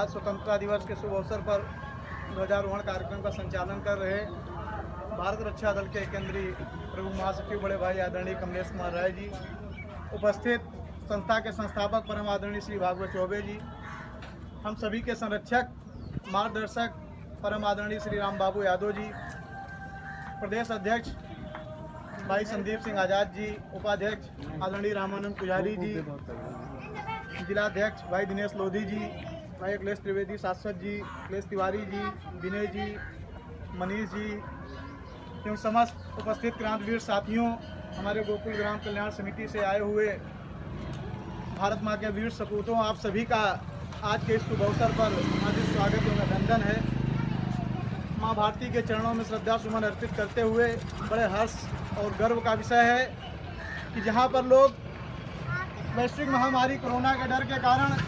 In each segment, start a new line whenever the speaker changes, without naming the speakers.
आज स्वतंत्रता दिवस के शुभ अवसर पर ध्वजारोहण कार्यक्रम का संचालन कर रहे भारत रक्षा दल के केंद्रीय प्रमुख महासचिव बड़े भाई आदरणीय कमलेश कुमार राय जी, उपस्थित संस्था के संस्थापक परम आदरणीय श्री भागवत चौबे जी, हम सभी के संरक्षक मार्गदर्शक परम आदरणीय श्री राम बाबू यादव जी, प्रदेश अध्यक्ष भाई संदीप सिंह आज़ाद जी, उपाध्यक्ष आदरणीय रामानंद पुजारी जी, जिलाध्यक्ष भाई दिनेश लोधी जी, भाई अखिलेश त्रिवेदी शाश्वत जी, अखिलेश तिवारी जी, विनय जी, मनीष जी एवं समस्त उपस्थित क्रांतिवीर साथियों, हमारे गोकुल ग्राम कल्याण समिति से आए हुए भारत माँ के वीर सपूतों, आप सभी का आज के इस शुभ अवसर पर हार्दिक स्वागत एवं अभिनंदन है। माँ भारती के चरणों में श्रद्धा सुमन अर्पित करते हुए बड़े हर्ष और गर्व का विषय है कि जहाँ पर लोग वैश्विक महामारी कोरोना के डर के कारण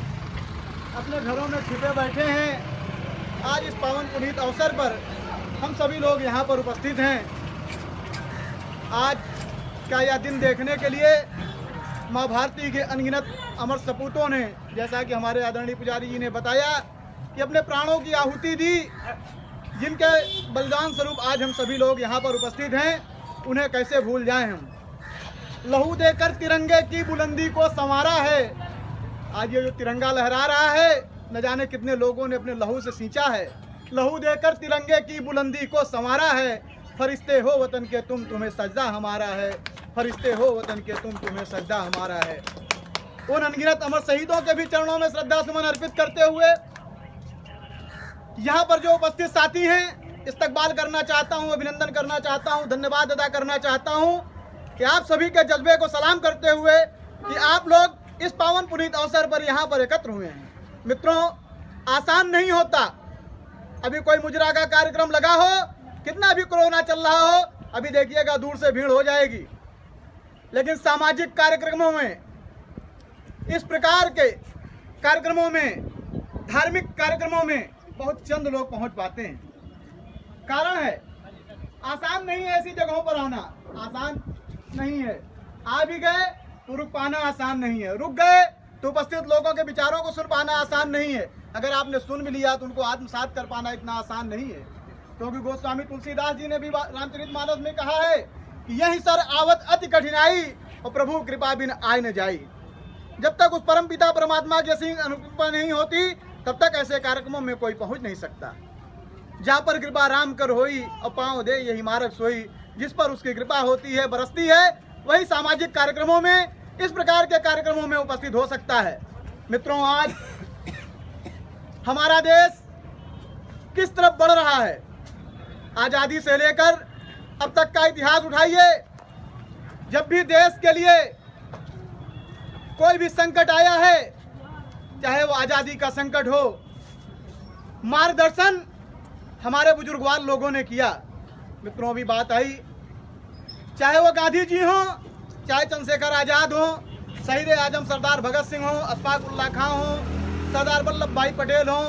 अपने घरों में छिपे बैठे हैं, आज इस पावन पुनीत अवसर पर हम सभी लोग यहाँ पर उपस्थित हैं। आज का यह दिन देखने के लिए माँ भारती के अनगिनत अमर सपूतों ने, जैसा कि हमारे आदरणीय पुजारी जी ने बताया, कि अपने प्राणों की आहुति दी, जिनके बलिदान स्वरूप आज हम सभी लोग यहाँ पर उपस्थित हैं, उन्हें कैसे भूल जाएं हम। लहू देकर तिरंगे की बुलंदी को संवारा है। आज ये जो तिरंगा लहरा रहा है, न जाने कितने लोगों ने अपने लहू से सींचा है। लहू देकर तिरंगे की बुलंदी को संवारा है। फरिश्ते हो वतन के तुम, तुम्हें सजदा हमारा है। फरिश्ते हो वतन के तुम, तुम्हें सजदा हमारा है। उन अनगिनत अमर शहीदों के भी चरणों में श्रद्धा सुमन अर्पित करते हुए यहाँ पर जो उपस्थित साथी हैं, इस्तकबाल करना चाहता हूँ, अभिनंदन करना चाहता हूँ, धन्यवाद अदा करना चाहता हूँ कि आप सभी के जज्बे को सलाम करते हुए कि आप लोग इस पावन पुनीत अवसर पर यहाँ पर एकत्र हुए हैं। मित्रों, आसान नहीं होता। अभी कोई मुजरा का कार्यक्रम लगा हो, कितना भी कोरोना चल रहा हो, अभी देखिएगा दूर से भीड़ हो जाएगी। लेकिन सामाजिक कार्यक्रमों में, इस प्रकार के कार्यक्रमों में, धार्मिक कार्यक्रमों में बहुत चंद लोग पहुंच पाते हैं। कारण है, आसान नहीं है ऐसी जगहों पर आना, आसान नहीं है। आ भी गए तो रुक पाना आसान नहीं है, रुक गए तो उपस्थित लोगों के विचारों को सुन पाना आसान नहीं है। अगर आपने सुन भी लिया तो उनको आत्मसात कर पाना इतना आसान नहीं है, क्योंकि गोस्वामी तुलसीदास जी ने भी रामचरितमानस में कहा है कि यही सर आवत अति कठिनाई और प्रभु कृपा बिन आय न जाई। जब तक उस परम पिता परमात्मा की असीम अनुकृपा नहीं होती, तब तक ऐसे कार्यक्रमों में कोई पहुंच नहीं सकता। जहाँ पर कृपा राम कर होई और पाँव दे यही मार्ग सोई, जिस पर उसकी कृपा होती है, बरसती है, वही सामाजिक कार्यक्रमों में, इस प्रकार के कार्यक्रमों में उपस्थित हो सकता है। मित्रों, आज हमारा देश किस तरफ बढ़ रहा है, आज़ादी से लेकर अब तक का इतिहास उठाइए। जब भी देश के लिए कोई भी संकट आया है, चाहे वो आज़ादी का संकट हो, मार्गदर्शन हमारे बुजुर्गवार लोगों ने किया। मित्रों, अभी बात आई, चाहे वो गांधी जी हों, चाहे चंद्रशेखर आज़ाद हों, शहीद आजम सरदार भगत सिंह हों, अशफाक उल्लाह खां हों, सरदार वल्लभ भाई पटेल हों,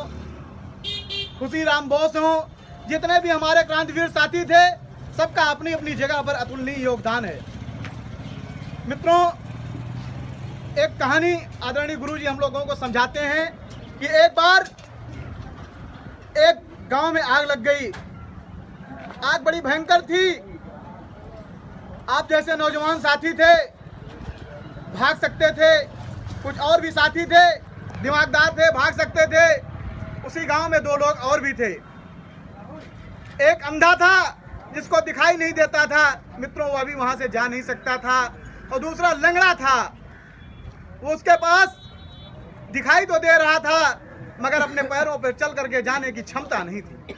खुशीराम बोस हों, जितने भी हमारे क्रांतिवीर साथी थे, सबका अपनी अपनी जगह पर अतुलनीय योगदान है। मित्रों, एक कहानी आदरणीय गुरु जी हम लोगों को समझाते हैं कि एक बार एक गांव में आग लग गई। आग बड़ी भयंकर थी। आप जैसे नौजवान साथी थे, भाग सकते थे, कुछ और भी साथी थे, दिमागदार थे, भाग सकते थे। उसी गांव में दो लोग और भी थे। एक अंधा था, जिसको दिखाई नहीं देता था, मित्रों, वो अभी वहां से जा नहीं सकता था, और दूसरा लंगड़ा था। वो उसके पास दिखाई तो दे रहा था, मगर अपने पैरों पर चल करके जाने की क्षमता नहीं थी।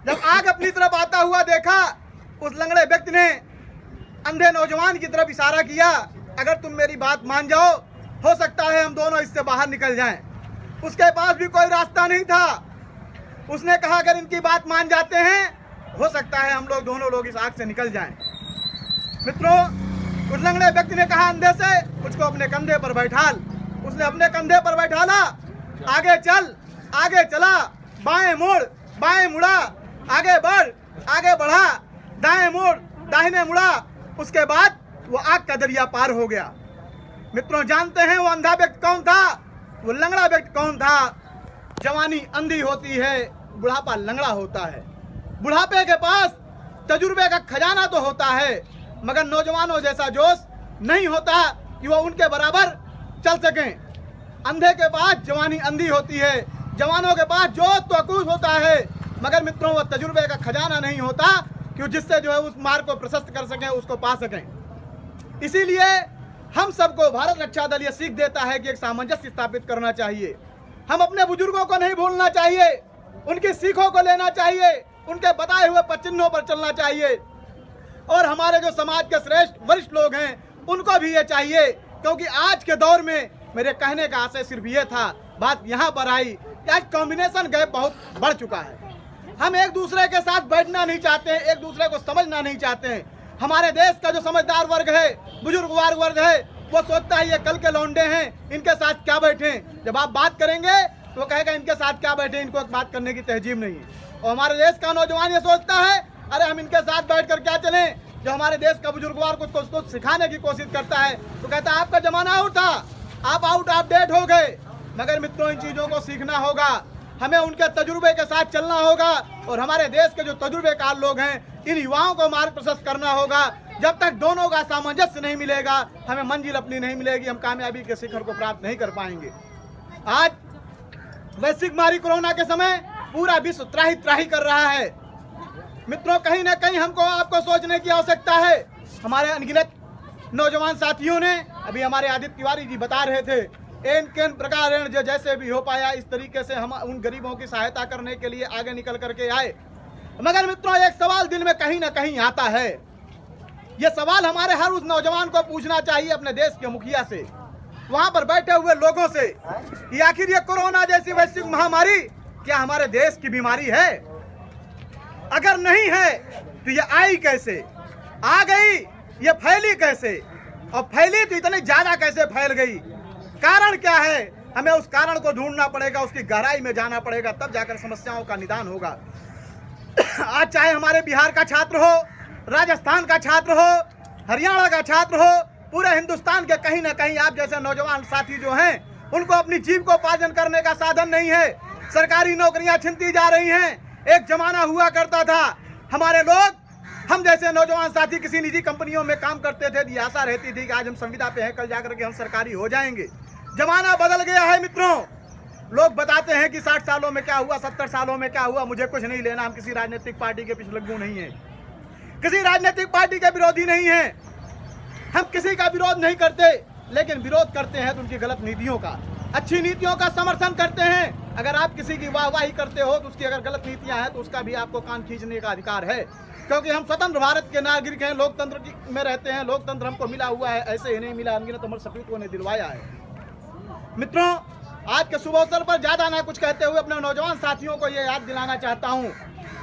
जब आग अपनी तरफ आता हुआ देखा, उस लंगड़े व्यक्ति ने अंधे नौजवान की तरफ इशारा किया, अगर तुम मेरी बात मान जाओ, हो सकता है हम दोनों इससे बाहर निकल जाएं। उसके पास भी कोई रास्ता नहीं था। उसने कहा, अगर इनकी बात मान जाते हैं, हो सकता है हम लोग दोनों लोग इस आग से निकल जाएं। मित्रों, उस लंगड़े व्यक्ति ने कहा अंधे से, उसको अपने कंधे पर बैठाल। उसने अपने कंधे पर बैठाला, आगे चल, आगे चला, बाएं मुड़, बाएं मुड़ा, आगे बढ़, आगे बढ़ा, दाएं मुड़, दाहिने मुड़ा। उसके बाद वो आग का दरिया पार हो गया। मित्रों, जानते हैं वो अंधा व्यक्ति कौन था, वो लंगड़ा व्यक्ति कौन था? जवानी अंधी होती है, बुढ़ापा लंगड़ा होता है। बुढ़ापे के पास तजुर्बे का खजाना तो होता है, मगर नौजवानों जैसा जोश नहीं होता कि वो उनके बराबर चल सकें। अंधे के पास जवानी अंधी होती है, जवानों के पास जोश तो अकूश होता है, मगर मित्रों वो तजुर्बे का खजाना नहीं होता कि जिससे जो है उस मार्ग को प्रशस्त कर सकें, उसको पा सकें। इसीलिए हम सबको भारत रक्षा दल ये सीख देता है कि एक सामंजस्य स्थापित करना चाहिए। हम अपने बुजुर्गों को नहीं भूलना चाहिए, उनकी सीखों को लेना चाहिए, उनके बताए हुए पथ चिन्हों पर चलना चाहिए। और हमारे जो समाज के श्रेष्ठ वरिष्ठ लोग हैं उनको भी ये चाहिए, क्योंकि आज के दौर में मेरे कहने का आशय सिर्फ ये था, बात यहाँ पर आई कि आज कॉम्बिनेशन गैप बहुत बढ़ चुका है। हम एक दूसरे के साथ बैठना नहीं चाहते हैं, एक दूसरे को समझना नहीं चाहते हैं। हमारे देश का जो समझदार वर्ग है, बुजुर्गवार वर्ग है, वो सोचता है ये कल के लौंडे हैं, इनके साथ क्या बैठें। जब आप बात करेंगे तो वो कहेगा इनके साथ क्या बैठे, इनको बात करने की तहजीब नहीं है। और हमारे देश का नौजवान ये सोचता है अरे हम इनके साथ बैठ कर क्या चलें। जो हमारे देश का बुजुर्गवार कुछ सिखाने की कोशिश करता है तो कहता है आपका जमाना आउट था, आप आउट अपडेट हो गए। मगर मित्रों इन चीज़ों को सीखना होगा, हमें उनके तजुर्बे के साथ चलना होगा और हमारे देश के जो तजुर्बेकार लोग हैं इन युवाओं को मार्ग प्रशस्त करना होगा। जब तक दोनों का सामंजस्य नहीं मिलेगा हमें मंजिल अपनी नहीं मिलेगी, हम कामयाबी के शिखर को प्राप्त नहीं कर पाएंगे। आज वैश्विक महामारी कोरोना के समय पूरा विश्व त्राही त्राही कर रहा है। मित्रों कहीं ना कहीं हमको आपको सोचने की आवश्यकता है। हमारे अनगिनत नौजवान साथियों ने अभी हमारे आदित्य तिवारी जी बता रहे थे किन प्रकार जो जैसे भी हो पाया इस तरीके से हम उन गरीबों की सहायता करने के लिए आगे निकल करके आए। मगर मित्रों एक सवाल दिल में कहीं ना कहीं आता है, ये सवाल हमारे हर उस नौजवान को पूछना चाहिए अपने देश के मुखिया से, वहां पर बैठे हुए लोगों से, कि आखिर ये कोरोना जैसी वैश्विक महामारी क्या हमारे देश की बीमारी है? अगर नहीं है तो ये आई कैसे, आ गई ये फैली कैसे, और फैली तो इतनी ज्यादा कैसे फैल गई? कारण क्या है? हमें उस कारण को ढूंढना पड़ेगा, उसकी गहराई में जाना पड़ेगा, तब जाकर समस्याओं का निदान होगा। आज चाहे हमारे बिहार का छात्र हो, राजस्थान का छात्र हो, हरियाणा का छात्र हो, पूरे हिंदुस्तान के कहीं ना कहीं आप जैसे नौजवान साथी जो हैं उनको अपनी जीविकोपार्जन करने का साधन नहीं है। सरकारी नौकरियां छिनती जा रही हैं। एक जमाना हुआ करता था हमारे लोग, हम जैसे नौजवान साथी किसी निजी कंपनियों में काम करते थे, ये आशा रहती थी कि आज हम संविदा पे हैं, कल जाकर के हम सरकारी हो जाएंगे। जमाना बदल गया है मित्रों। लोग बताते हैं कि 60 सालों में क्या हुआ, 70 सालों में क्या हुआ, मुझे कुछ नहीं लेना, हम किसी राजनीतिक पार्टी के पिछलग्गू नहीं है, किसी राजनीतिक पार्टी के विरोधी नहीं है, हम किसी का विरोध नहीं करते, लेकिन विरोध करते हैं तो उनकी गलत नीतियों का, अच्छी नीतियों का समर्थन करते हैं। अगर आप किसी की वाहवाही करते हो तो उसकी अगर गलत नीतियां हैं तो उसका भी आपको कान खींचने का अधिकार है, क्योंकि हम स्वतंत्र भारत के नागरिक हैं, लोकतंत्र में रहते हैं, लोकतंत्र हमको मिला हुआ है, ऐसे ही नहीं मिला, अनगिनत अमर सपूतों ने दिलवाया है। मित्रों आज के शुभ अवसर पर ज्यादा ना कुछ कहते हुए अपने नौजवान साथियों को ये याद दिलाना चाहता हूँ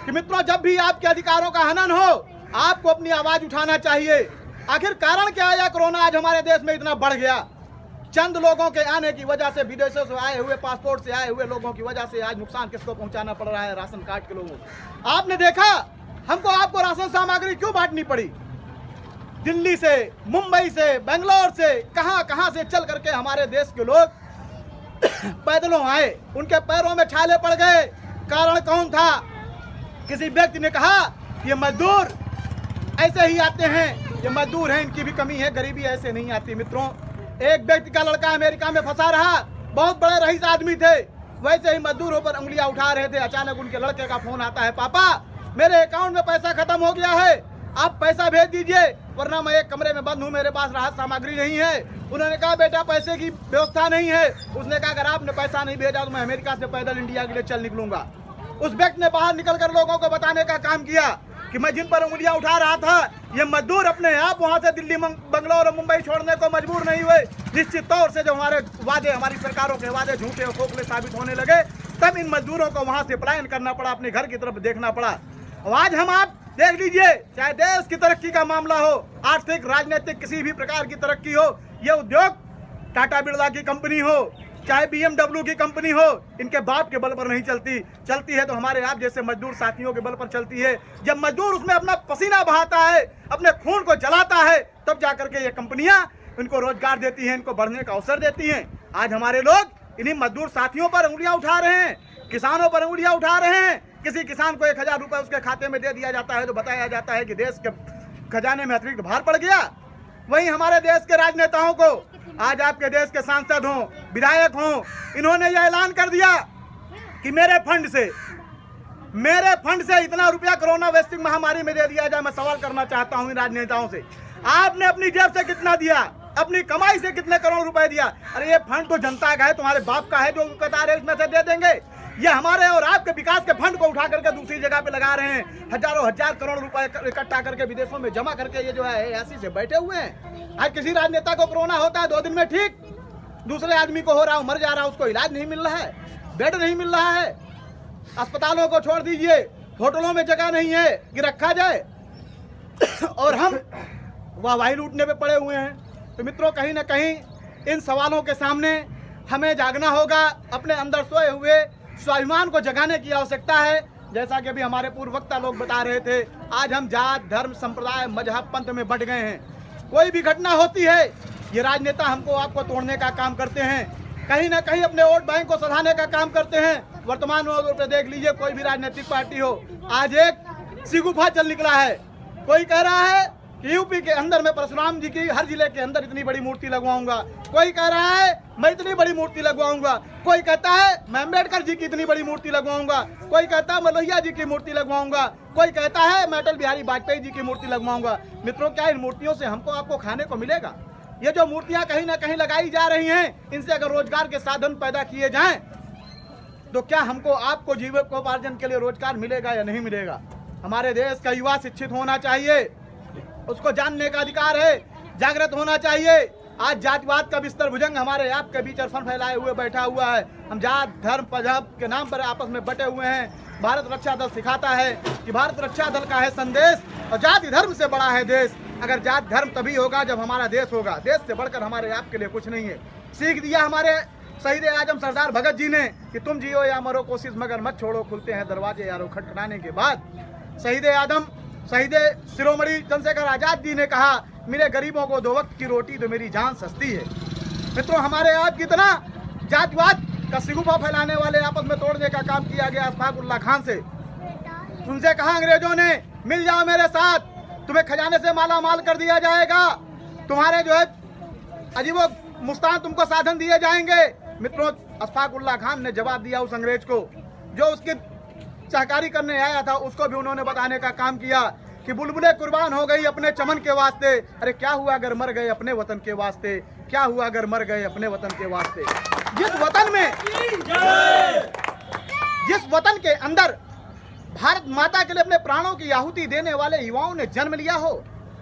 कि मित्रों जब भी आपके अधिकारों का हनन हो आपको अपनी आवाज उठाना चाहिए। आखिर कारण क्या है कोरोना आज हमारे देश में इतना बढ़ गया? चंद लोगों के आने की वजह से, विदेशों से आए हुए, पासपोर्ट से आए हुए लोगों की वजह से आज नुकसान किसको पहुंचाना पड़ रहा है? राशन कार्ड के लोगों को। आपने देखा हमको आपको राशन सामग्री क्यों बांटनी पड़ी? दिल्ली से, मुंबई से, बेंगलोर से, कहां से चल करके हमारे देश के लोग पैदलों आए, उनके पैरों में छाले पड़ गए। कारण कौन था? किसी व्यक्ति ने कहा ये मजदूर ऐसे ही आते हैं, ये मजदूर हैं, इनकी भी कमी है, गरीबी ऐसे नहीं आती। मित्रों एक व्यक्ति का लड़का अमेरिका में फंसा रहा, बहुत बड़े रईस आदमी थे, वैसे ही मजदूरों पर उंगलियां उठा रहे थे। अचानक उनके लड़के का फोन आता है, पापा मेरे अकाउंट में पैसा खत्म हो गया है, आप पैसा भेज दीजिए वरना मैं एक कमरे में बंद हूँ, मेरे पास राहत सामग्री नहीं है। उन्होंने कहा बेटा पैसे की व्यवस्था नहीं है। उसने कहा अगर आपने पैसा नहीं भेजा तो मैं अमेरिका से पैदल इंडिया के लिए चल निकलूंगा। उस व्यक्ति ने बाहर निकलकर लोगों को बताने का काम किया कि मैं जिन पर उंगलियां उठा रहा था ये मजदूर अपने आप वहां से दिल्ली, बंगलौर और मुंबई छोड़ने को मजबूर नहीं हुए। निश्चित तौर से जब हमारे वादे, हमारी सरकारों के वादे झूठे और खोखले साबित होने लगे तब इन मजदूरों को वहां से पलायन करना पड़ा, अपने घर की तरफ देखना पड़ा। और आज हम आप देख लीजिए, चाहे देश की तरक्की का मामला हो, आर्थिक, राजनीतिक, किसी भी प्रकार की तरक्की हो, ये उद्योग टाटा बिरला की कंपनी हो, चाहे BMW की कंपनी हो, इनके बाप के बल पर नहीं चलती है तो हमारे आप जैसे मजदूर साथियों के बल पर चलती है। जब मजदूर उसमें अपना पसीना बहाता है, अपने खून को जलाता है, तब जाकर के ये कंपनियां इनको रोजगार देती हैं, इनको बढ़ने का अवसर देती हैं। आज हमारे लोग इन्हीं मजदूर साथियों पर उंगलियां उठा रहे हैं। किसानों पर उंगलियां उठा रहे हैं। किसी किसान को 1000 रुपए उसके खाते में दे दिया जाता है तो बताया जाता है कि देश के खजाने में अतिरिक्त भार पड़ गया। वहीं हमारे देश के राजनेताओं को, आज आपके देश के सांसद हों, विधायक हों, इन्होंने यह ऐलान कर दिया कि मेरे फंड से इतना रुपया कोरोना वैश्विक महामारी में दे दिया जाए। मैं सवाल करना चाहता हूं इन राजनेताओं से, आपने अपनी जेब से कितना दिया, अपनी कमाई से कितने करोड़ रुपए दिया? अरे ये फंड तो जनता का है, तुम्हारे बाप का है जो कता रहे उसमें से दे देंगे। ये हमारे और आपके विकास के फंड को उठा करके दूसरी जगह पे लगा रहे हैं। हजारों हजार करोड़ रुपए इकट्ठा करके विदेशों में जमा करके ये जो है ऐसी से बैठे हुए हैं। आज किसी राजनेता को कोरोना होता है 2 दिन में ठीक, दूसरे आदमी को हो रहा, मर जा रहा, उसको इलाज नहीं मिल रहा है, बेड नहीं मिल रहा है। अस्पतालों को छोड़ दीजिए, होटलों में जगह नहीं है कि रखा जाए और हम वाहवाही लूटने पे पड़े हुए हैं। तो मित्रों, कहीं ना कहीं इन सवालों के सामने हमें जागना होगा। अपने अंदर सोए हुए स्वाभिमान को जगाने की आवश्यकता है। जैसा कि अभी हमारे पूर्व वक्ता लोग बता रहे थे, आज हम जात, धर्म, संप्रदाय, मजहब, पंथ में बंट गए हैं। कोई भी घटना होती है, ये राजनेता हमको आपको तोड़ने का काम करते हैं, कहीं ना कहीं अपने वोट बैंक को सधाने का काम करते हैं। वर्तमान में पे देख लीजिए, कोई भी राजनीतिक पार्टी हो, आज एक सिगुफा चल निकला है। कोई कह रहा है कि यूपी के अंदर मैं परशुराम जी की हर जिले के अंदर इतनी बड़ी मूर्ति लगवाऊंगा, कोई कह रहा है मैं इतनी बड़ी मूर्ति लगवाऊंगा, कोई कहता है मैं अम्बेडकर जी की इतनी बड़ी मूर्ति लगवाऊंगा, कोई कहता है मैं लोहिया जी की मूर्ति लगवाऊंगा, कोई कहता है मैं अटल बिहारी वाजपेयी जी की मूर्ति लगवाऊंगा। मित्रों, क्या इन मूर्तियों से हमको आपको खाने को मिलेगा? ये जो मूर्तियां कहीं ना कहीं लगाई जा रही हैं, इनसे अगर रोजगार के साधन पैदा किए जाएं तो क्या हमको आपको जीविकोपार्जन के लिए रोजगार मिलेगा या नहीं मिलेगा? हमारे देश का युवा शिक्षित होना चाहिए, उसको जानने का अधिकार है, जागृत होना चाहिए। आज जातिवाद का बिस्तर भुजंग हमारे आपके बीच अरफन फैलाए हुए बैठा हुआ है। हम जात, धर्म, मजहब के नाम पर आपस में बटे हुए हैं। भारत रक्षा दल सिखाता है कि भारत रक्षा दल का है संदेश और जाति धर्म से बड़ा है देश। अगर जात धर्म तभी होगा जब हमारा देश होगा, देश से बढ़कर हमारे आपके लिए कुछ नहीं है। सीख दिया हमारे शहीद आजम सरदार भगत जी ने कि तुम जियो या मरो कोशिश मगर मत छोड़ो, खुलते हैं दरवाजे यारो खटखटाने के बाद। शहीद शिरोमणि चंद्रशेखर आजाद जी ने कहा, मेरे गरीबों को 2 वक्त की रोटी तो मेरी जान सस्ती है। मित्रों, हमारे आप कितना जातिवाद का सिगुफा फैलाने वाले आपस में तोड़ने का काम किया गया अशफाक उल्लाह खान से। उनसे कहा अंग्रेजों ने, मिल जाओ मेरे साथ, तुम्हें खजाने से माला माल कर दिया जाएगा, तुम्हारे जो है अजीबो मुस्तान तुमको साधन दिए जाएंगे। मित्रों, अशफाक उल्लाह खान ने जवाब दिया उस अंग्रेज को जो उसकी सहकारी करने आया था, उसको भी उन्होंने बताने का काम किया कि बुलबुलें कुर्बान हो गई अपने चमन के वास्ते। अरे क्या हुआ अगर मर गए अपने वतन के वास्ते, क्या हुआ अगर मर गए अपने वतन के वास्ते। जिस वतन के अंदर भारत माता के लिए अपने प्राणों की आहुति देने वाले युवाओं ने जन्म लिया हो,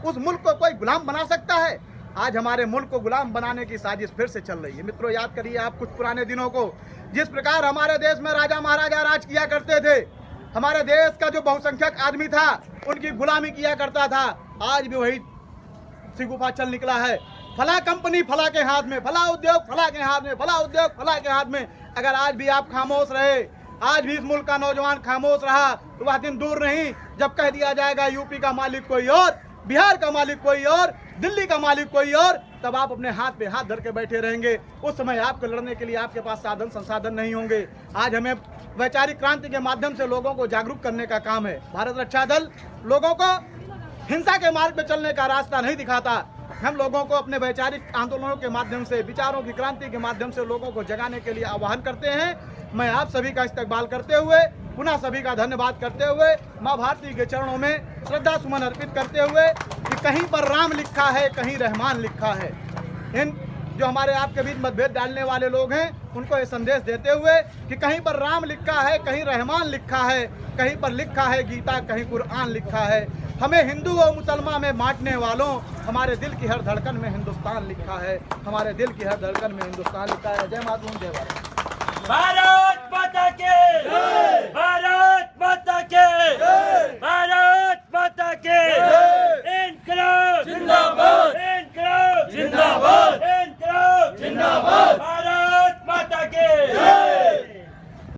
उस मुल्क को कोई गुलाम बना सकता है? आज हमारे मुल्क को गुलाम बनाने की साजिश फिर से चल रही है। मित्रों, याद करिए आप कुछ पुराने दिनों को, जिस प्रकार हमारे देश में राजा महाराजा राज किया करते थे, हमारे देश का जो बहुसंख्यक आदमी था उनकी गुलामी किया करता था। आज भी वही सिगुफा चल निकला है। फला कंपनी फला के हाथ में, फला उद्योग फला के हाथ में, फला उद्योग फला के हाथ में। अगर आज भी आप खामोश रहे, आज भी इस मुल्क का नौजवान खामोश रहा, तो वह दिन दूर नहीं जब कह दिया जाएगा यूपी का मालिक कोई और, बिहार का मालिक कोई और, दिल्ली का मालिक कोई और, तब आप अपने हाथ पे हाथ धर के बैठे रहेंगे। उस समय आपको लड़ने के लिए आपके पास साधन संसाधन नहीं होंगे। आज हमें वैचारिक क्रांति के माध्यम से लोगों को जागरूक करने का काम है। भारत रक्षा दल लोगों को हिंसा के मार्ग पे चलने का रास्ता नहीं दिखाता। हम लोगों को अपने वैचारिक आंदोलनों के माध्यम से, विचारों की क्रांति के माध्यम से लोगों को जगाने के लिए आह्वान करते हैं। मैं आप सभी का इस्तकबाल करते हुए, पुनः सभी का धन्यवाद करते हुए, माँ भारती के चरणों में श्रद्धा सुमन अर्पित करते हुए कि कहीं पर राम लिखा है, कहीं रहमान लिखा है। इन जो हमारे आपके बीच मतभेद डालने वाले लोग हैं, उनको ये संदेश देते हुए कि कहीं पर राम लिखा है, कहीं रहमान लिखा है, कहीं पर लिखा है गीता, कहीं कुरान लिखा है। हमें हिंदू और मुसलमान में बांटने वालों, हमारे दिल की हर धड़कन में हिंदुस्तान लिखा है, हमारे दिल की हर धड़कन में हिंदुस्तान लिखा है। जय मातृ, जय भारत।
भारत माता के, भारत माता के।